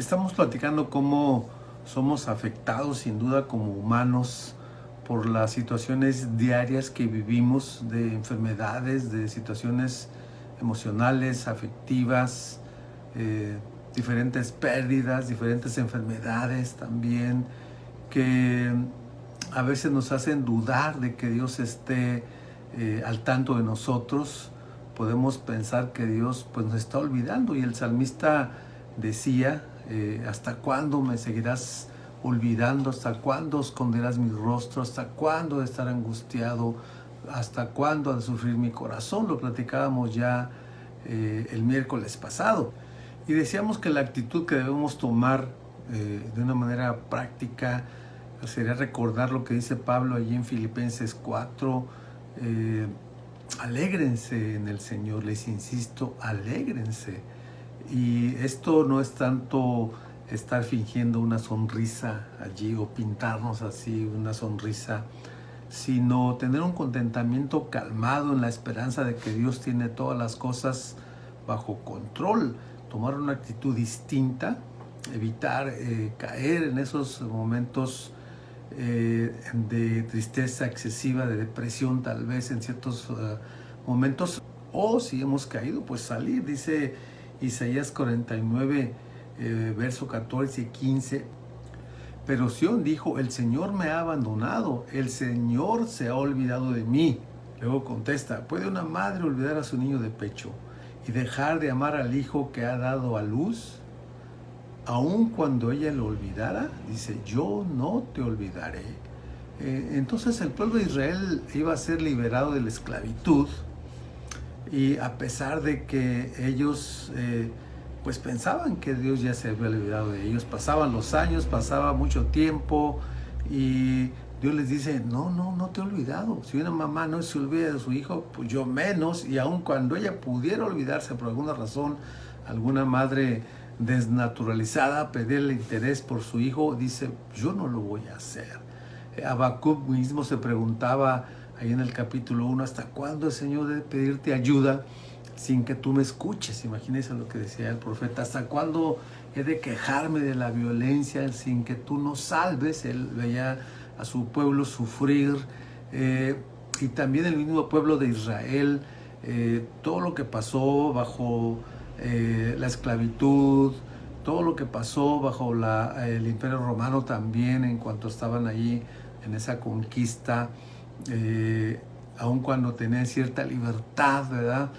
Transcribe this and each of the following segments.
Estamos platicando cómo somos afectados sin duda como humanos por las situaciones diarias que vivimos, de enfermedades, de situaciones emocionales, afectivas, eh, diferentes pérdidas, diferentes enfermedades también, que a veces nos hacen dudar de que Dios esté al tanto de nosotros. Podemos pensar que Dios pues, nos está olvidando, y el salmista decía, ¿hasta cuándo me seguirás olvidando? ¿Hasta cuándo esconderás mi rostro? ¿Hasta cuándo de estar angustiado? ¿Hasta cuándo ha de sufrir mi corazón? Lo platicábamos ya el miércoles pasado. Y decíamos que la actitud que debemos tomar de una manera práctica sería recordar lo que dice Pablo allí en Filipenses 4. Alégrense en el Señor, les insisto, alégrense. Y esto no es tanto estar fingiendo una sonrisa allí o pintarnos así una sonrisa, sino tener un contentamiento calmado en la esperanza de que Dios tiene todas las cosas bajo control, tomar una actitud distinta, evitar caer en esos momentos de tristeza excesiva, de depresión tal vez en ciertos momentos, o si hemos caído, pues salir. Dice Isaías 49, verso 14 y 15, pero Sión dijo, el Señor me ha abandonado, el Señor se ha olvidado de mí. Luego contesta, ¿puede una madre olvidar a su niño de pecho y dejar de amar al hijo que ha dado a luz? Aun cuando ella lo olvidara, dice, yo no te olvidaré. Entonces el pueblo de Israel iba a ser liberado de la esclavitud, y a pesar de que ellos pues pensaban que Dios ya se había olvidado de ellos, pasaban los años, pasaba mucho tiempo, y Dios les dice, no te he olvidado. Si una mamá no se olvida de su hijo, pues yo menos. Y aun cuando ella pudiera olvidarse por alguna razón, alguna madre desnaturalizada, pedirle interés por su hijo, dice, yo no lo voy a hacer. Habacuc mismo se preguntaba ahí en el capítulo 1, ¿hasta cuándo el Señor debe pedirte ayuda sin que tú me escuches? Imagínense lo que decía el profeta, ¿hasta cuándo he de quejarme de la violencia sin que tú nos salves? Él veía a su pueblo sufrir, y también el mismo pueblo de Israel, todo lo que pasó bajo la esclavitud, todo lo que pasó bajo el Imperio Romano también, en cuanto estaban allí en esa conquista, aun cuando tenían cierta libertad, ¿verdad?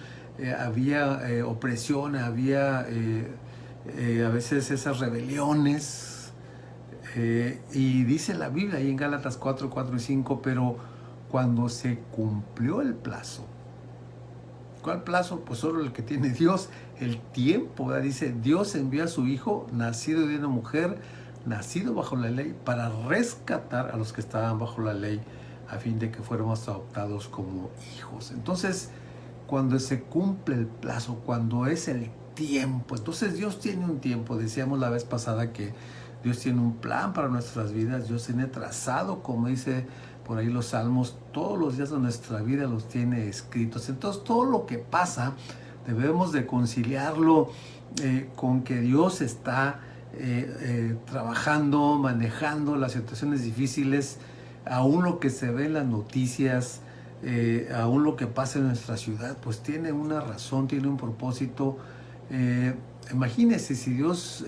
Había opresión, había a veces esas rebeliones, y dice la Biblia ahí en Gálatas 4 y 5, pero cuando se cumplió el plazo. ¿Cuál plazo? Pues solo el que tiene Dios, el tiempo, ¿verdad? Dice, Dios envió a su Hijo, nacido de una mujer, nacido bajo la ley, para rescatar a los que estaban bajo la ley, a fin de que fuéramos adoptados como hijos. Entonces, cuando se cumple el plazo, cuando es el tiempo, entonces Dios tiene un tiempo. Decíamos la vez pasada que Dios tiene un plan para nuestras vidas, Dios tiene trazado, como dice por ahí los salmos, todos los días de nuestra vida los tiene escritos. Entonces todo lo que pasa debemos de conciliarlo con que Dios está trabajando, manejando las situaciones difíciles, aún lo que se ve en las noticias, aún lo que pasa en nuestra ciudad, pues tiene una razón, tiene un propósito. Imagínense si Dios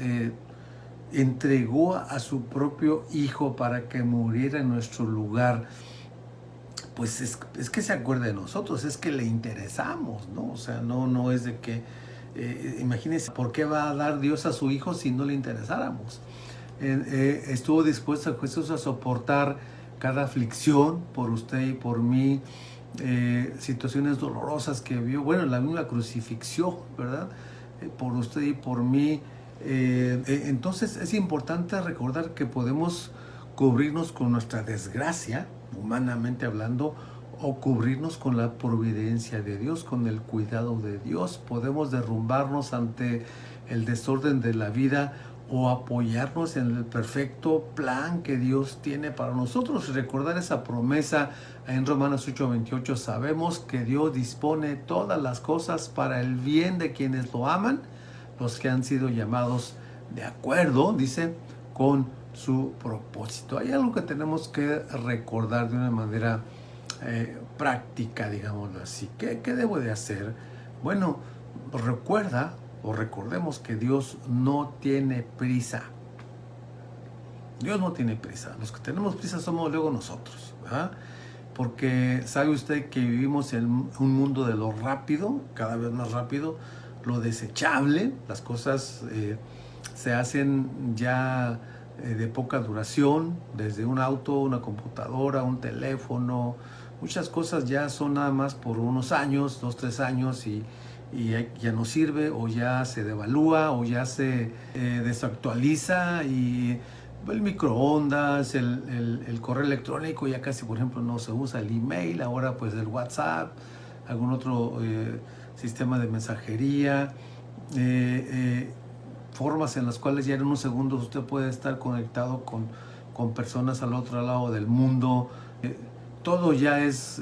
entregó a su propio Hijo para que muriera en nuestro lugar, pues es que se acuerda de nosotros, es que le interesamos, ¿no? O sea, no es de que, imagínense, ¿por qué va a dar Dios a su Hijo si no le interesáramos? Estuvo dispuesto Jesús a soportar cada aflicción por usted y por mí, situaciones dolorosas que vio, bueno, la misma crucifixión, ¿verdad? Por usted y por mí. Entonces es importante recordar que podemos cubrirnos con nuestra desgracia, humanamente hablando, o cubrirnos con la providencia de Dios, con el cuidado de Dios. Podemos derrumbarnos ante el desorden de la vida o apoyarnos en el perfecto plan que Dios tiene para nosotros. Recordar esa promesa en Romanos 8:28, sabemos que Dios dispone todas las cosas para el bien de quienes lo aman, los que han sido llamados de acuerdo, dice, con su propósito. Hay algo que tenemos que recordar de una manera práctica, digámoslo así. ¿Qué debo de hacer? Bueno, recuerda o recordemos que Dios no tiene prisa. Dios no tiene prisa. Los que tenemos prisa somos luego nosotros, ¿verdad? Porque sabe usted que vivimos en un mundo de lo rápido, cada vez más rápido, lo desechable, las cosas se hacen ya de poca duración, desde un auto, una computadora, un teléfono, muchas cosas ya son nada más por unos años, 2, 3 años y ya no sirve o ya se devalúa o ya se desactualiza y el microondas, el correo electrónico ya casi, por ejemplo, no se usa, el email, ahora pues el WhatsApp, algún otro sistema de mensajería, formas en las cuales ya en unos segundos usted puede estar conectado con personas al otro lado del mundo. Todo ya es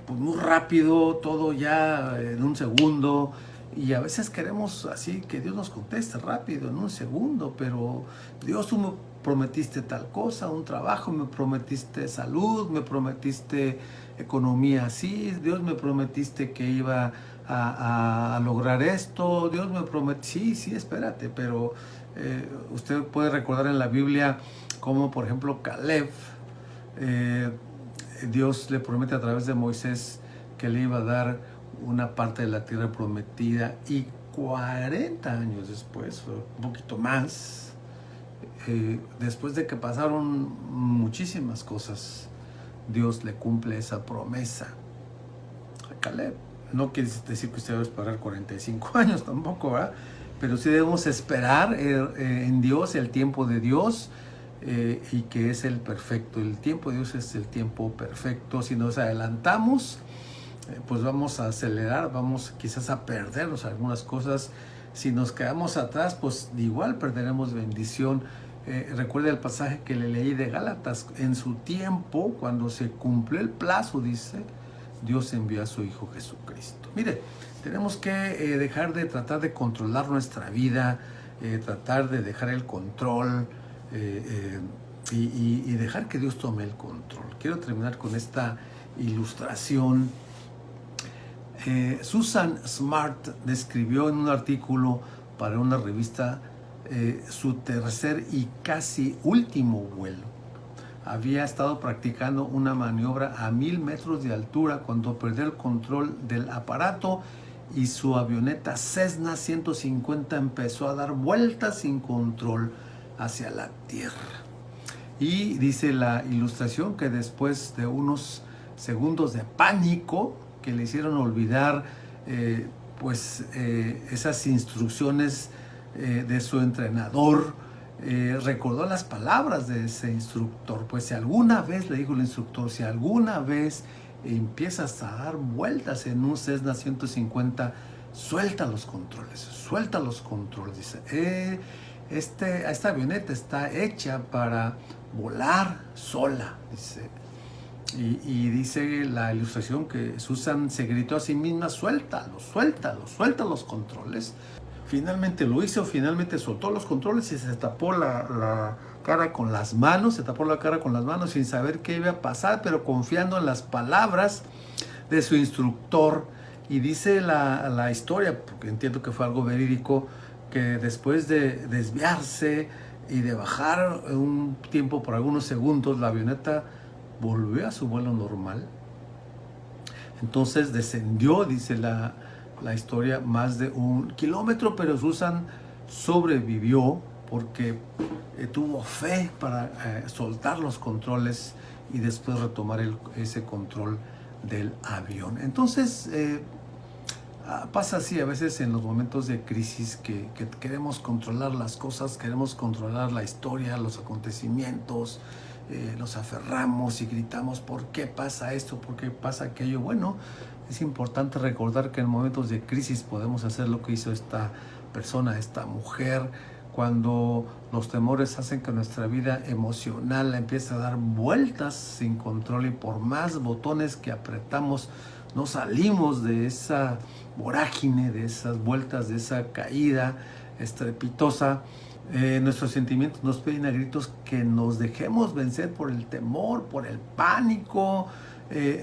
pues muy rápido, todo ya en un segundo. Y a veces queremos así que Dios nos conteste rápido, en un segundo, pero Dios, tú me prometiste tal cosa, un trabajo, me prometiste salud, me prometiste economía así, Dios me prometiste que iba a lograr esto, Dios me prometió, sí, espérate, pero usted puede recordar en la Biblia como por ejemplo Caleb, Dios le promete a través de Moisés que le iba a dar una parte de la tierra prometida y 40 años después, un poquito más, después de que pasaron muchísimas cosas, Dios le cumple esa promesa a Caleb. No quiere decir que usted debe esperar 45 años tampoco, ¿verdad? Pero sí debemos esperar en Dios, el tiempo de Dios, y que es el perfecto. El tiempo de Dios es el tiempo perfecto. Si nos adelantamos, pues vamos a acelerar, vamos quizás a perdernos algunas cosas. Si nos quedamos atrás, pues igual perderemos bendición. Recuerda el pasaje que le leí de Gálatas. En su tiempo, cuando se cumplió el plazo, dice, Dios envió a su Hijo Jesucristo. Mire, tenemos que dejar de tratar de controlar nuestra vida, tratar de dejar el control y dejar que Dios tome el control. Quiero terminar con esta ilustración. Susan Smart describió en un artículo para una revista su tercer y casi último vuelo. Había estado practicando una maniobra a 1000 metros de altura cuando perdió el control del aparato y su avioneta Cessna 150 empezó a dar vueltas sin control hacia la tierra. Y dice la ilustración que después de unos segundos de pánico que le hicieron olvidar esas instrucciones de su entrenador, recordó las palabras de ese instructor. Pues si alguna vez, le dijo el instructor, si alguna vez empiezas a dar vueltas en un Cessna 150, suelta los controles, dice. Esta avioneta está hecha para volar sola, dice. Y dice la ilustración que Susan se gritó a sí misma, suelta los controles. Finalmente lo hizo, finalmente soltó los controles y se tapó la cara con las manos, sin saber qué iba a pasar, pero confiando en las palabras de su instructor. Y dice la historia, porque entiendo que fue algo verídico, que después de desviarse y de bajar un tiempo por algunos segundos, la avioneta volvió a su vuelo normal. Entonces descendió, dice la historia, más de 1 kilómetro, pero Susan sobrevivió porque tuvo fe para soltar los controles y después retomar ese control del avión. Entonces pasa así a veces en los momentos de crisis que queremos controlar las cosas, queremos controlar la historia, los acontecimientos, nos aferramos y gritamos, ¿por qué pasa esto? ¿Por qué pasa aquello? Bueno, es importante recordar que en momentos de crisis podemos hacer lo que hizo esta persona, esta mujer, cuando los temores hacen que nuestra vida emocional empiece a dar vueltas sin control y por más botones que apretamos, no salimos de esa vorágine, de esas vueltas, de esa caída estrepitosa. Nuestros sentimientos nos piden a gritos que nos dejemos vencer por el temor, por el pánico.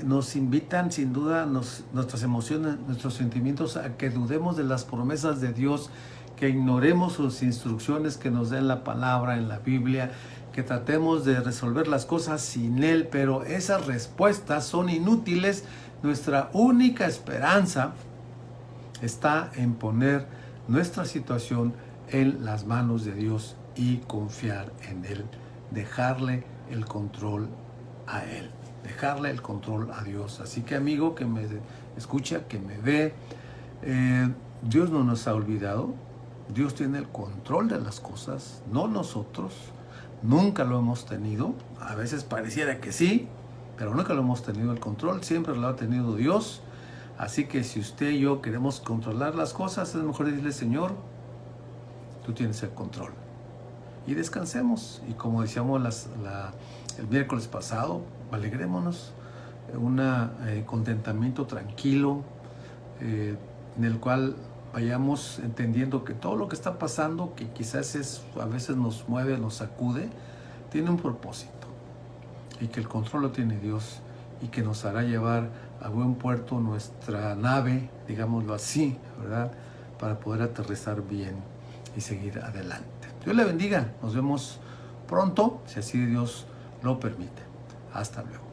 Nos invitan sin duda nuestras emociones, nuestros sentimientos a que dudemos de las promesas de Dios, que ignoremos sus instrucciones que nos da en la palabra, en la Biblia, que tratemos de resolver las cosas sin Él, pero esas respuestas son inútiles. Nuestra única esperanza está en poner nuestra situación en las manos de Dios y confiar en Él, dejarle el control a Él, dejarle el control a Dios. Así que, amigo que me escucha, que me ve, Dios no nos ha olvidado. Dios tiene el control de las cosas, no nosotros. Nunca lo hemos tenido. A veces pareciera que sí, pero nunca lo hemos tenido el control. Siempre lo ha tenido Dios. Así que si usted y yo queremos controlar las cosas, es mejor decirle: Señor, tú tienes el control. Y descansemos. Y como decíamos el miércoles pasado, alegrémonos. Un contentamiento tranquilo, en el cual vayamos entendiendo que todo lo que está pasando, que quizás a veces nos mueve, nos sacude, tiene un propósito. Y que el control lo tiene Dios. Y que nos hará llevar a buen puerto nuestra nave, digámoslo así, ¿verdad? Para poder aterrizar bien y seguir adelante. Dios le bendiga. Nos vemos pronto, si así Dios lo permite. Hasta luego.